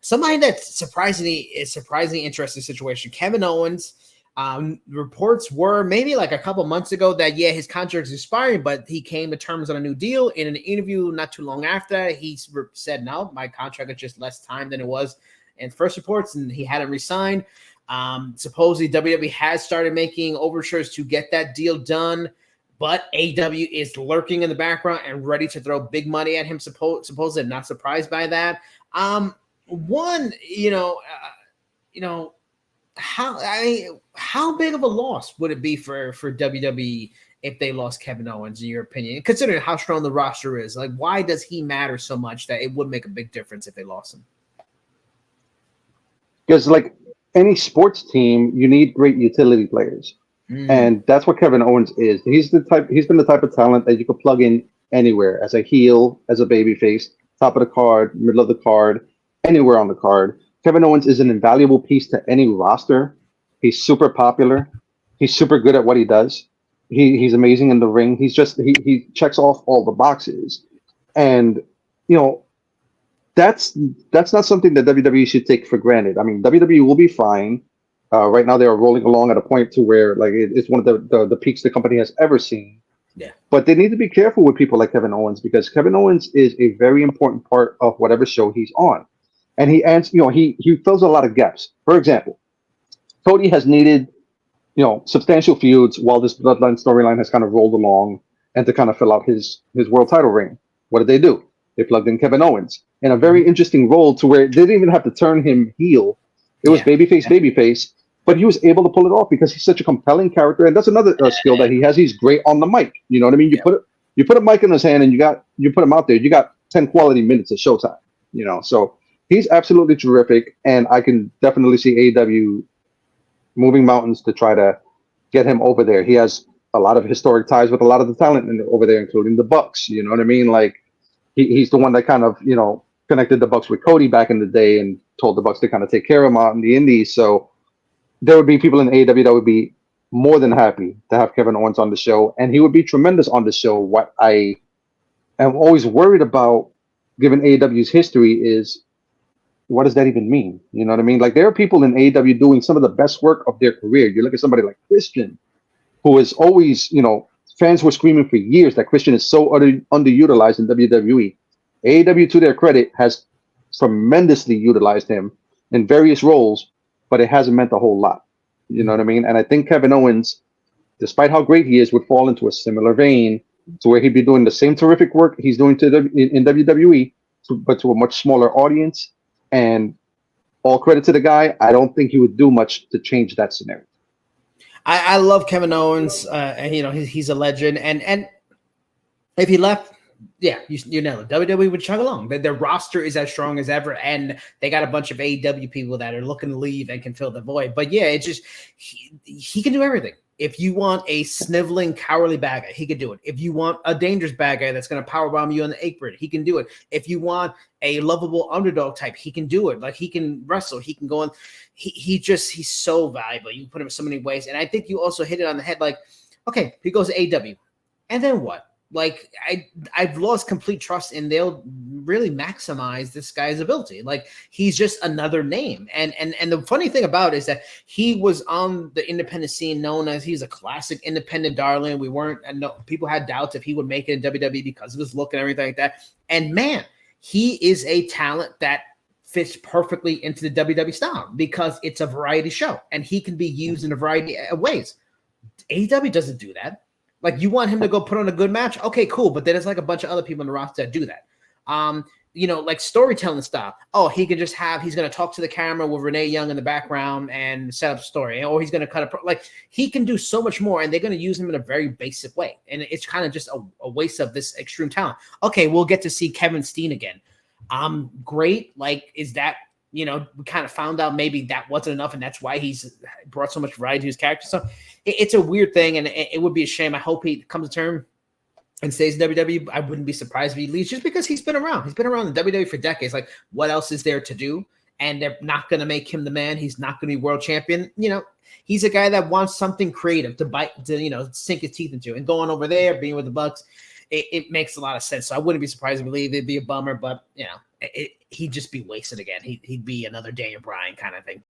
somebody that's surprisingly interesting situation. Kevin Owens. Reports were maybe like a couple months ago that his contract is expiring, but he came to terms on a new deal. In an interview not too long after that, he said, "No, my contract is just less time than it was in first reports," and he hadn't resigned. Supposedly WWE has started making overtures to get that deal done, but AEW is lurking in the background and ready to throw big money at him. Supposedly, not surprised by that. How big of a loss would it be for WWE if they lost Kevin Owens, in your opinion? Considering how strong the roster is, like, why does he matter so much that it would make a big difference if they lost him? Because like any sports team, you need great utility players. And that's what Kevin Owens is. He's been the type of talent that you could plug in anywhere, as a heel, as a babyface, top of the card, middle of the card, anywhere on the card. Kevin Owens is an invaluable piece to any roster. He's super popular. He's super good at what he does. He's amazing in the ring. He checks off all the boxes. And that's not something that WWE should take for granted. I mean, WWE will be fine. Right now, they are rolling along at a point to where like it's one of the peaks the company has ever seen. Yeah. But they need to be careful with people like Kevin Owens, because Kevin Owens is a very important part of whatever show he's on, and he fills a lot of gaps. For example, Cody has needed substantial feuds while this Bloodline storyline has kind of rolled along, and to kind of fill out his world title reign. What did they do? They plugged in Kevin Owens in a very interesting role to where they didn't even have to turn him heel. It was babyface, but he was able to pull it off because he's such a compelling character, and that's another skill that he has. He's great on the mic. You know what I mean? You put a mic in his hand, and you put him out there. You got 10 quality minutes of showtime. So he's absolutely terrific, and I can definitely see AEW moving mountains to try to get him over there. He has a lot of historic ties with a lot of the talent over there, including the Bucks. You know what I mean? Like he's the one that kind of connected the Bucks with Cody back in the day and told the Bucks to kind of take care of him out in the Indies. So there would be people in AEW that would be more than happy to have Kevin Owens on the show, and he would be tremendous on the show. What I am always worried about, given AEW's history, is what does that even mean? You know what I mean? Like, there are people in AEW doing some of the best work of their career. You look at somebody like Christian, who is always, fans were screaming for years that Christian is so underutilized in WWE. AEW, to their credit, has tremendously utilized him in various roles, but it hasn't meant a whole lot. You know what I mean? And I think Kevin Owens, despite how great he is, would fall into a similar vein to where he'd be doing the same terrific work he's doing in WWE, but to a much smaller audience. And all credit to the guy. I don't think he would do much to change that scenario. I love Kevin Owens, and he's a legend. And if he left, you know, WWE would chug along. Their roster is as strong as ever, and they got a bunch of AEW people that are looking to leave and can fill the void. But it's just he can do everything. If you want a sniveling, cowardly bad guy, he can do it. If you want a dangerous bad guy that's going to powerbomb you on the apron, he can do it. If you want a lovable underdog type, he can do it. Like, he can wrestle. He can go on. He's so valuable. You can put him in so many ways. And I think you also hit it on the head. Like, okay, he goes to AEW. And then what? Like, I've lost complete trust in they'll really maximize this guy's ability. Like, he's just another name. And the funny thing about it is that he was on the independent scene known as he's a classic independent darling. People had doubts if he would make it in WWE because of his look and everything like that. And man, he is a talent that fits perfectly into the WWE style because it's a variety show and he can be used in a variety of ways. AEW doesn't do that. Like, you want him to go put on a good match? Okay, cool. But then it's like a bunch of other people in the roster that do that. Like storytelling style. Oh, he's going to talk to the camera with Renee Young in the background and set up a story. Or he's going to cut he can do so much more, and they're going to use him in a very basic way. And it's kind of just a waste of this extreme talent. Okay, we'll get to see Kevin Steen again. Great. Like, is that, we kind of found out maybe that wasn't enough, and that's why he's brought so much variety to his character. So it's a weird thing, and it would be a shame. I hope he comes to term and stays in WWE. I wouldn't be surprised if he leaves, just because he's been around. He's been around in WWE for decades. Like, what else is there to do? And they're not going to make him the man. He's not going to be world champion. He's a guy that wants something creative to sink his teeth into. And going over there, being with the Bucks, it makes a lot of sense. So I wouldn't be surprised if we leave. It'd be a bummer, but he'd just be wasted again. He'd be another Daniel Bryan kind of thing.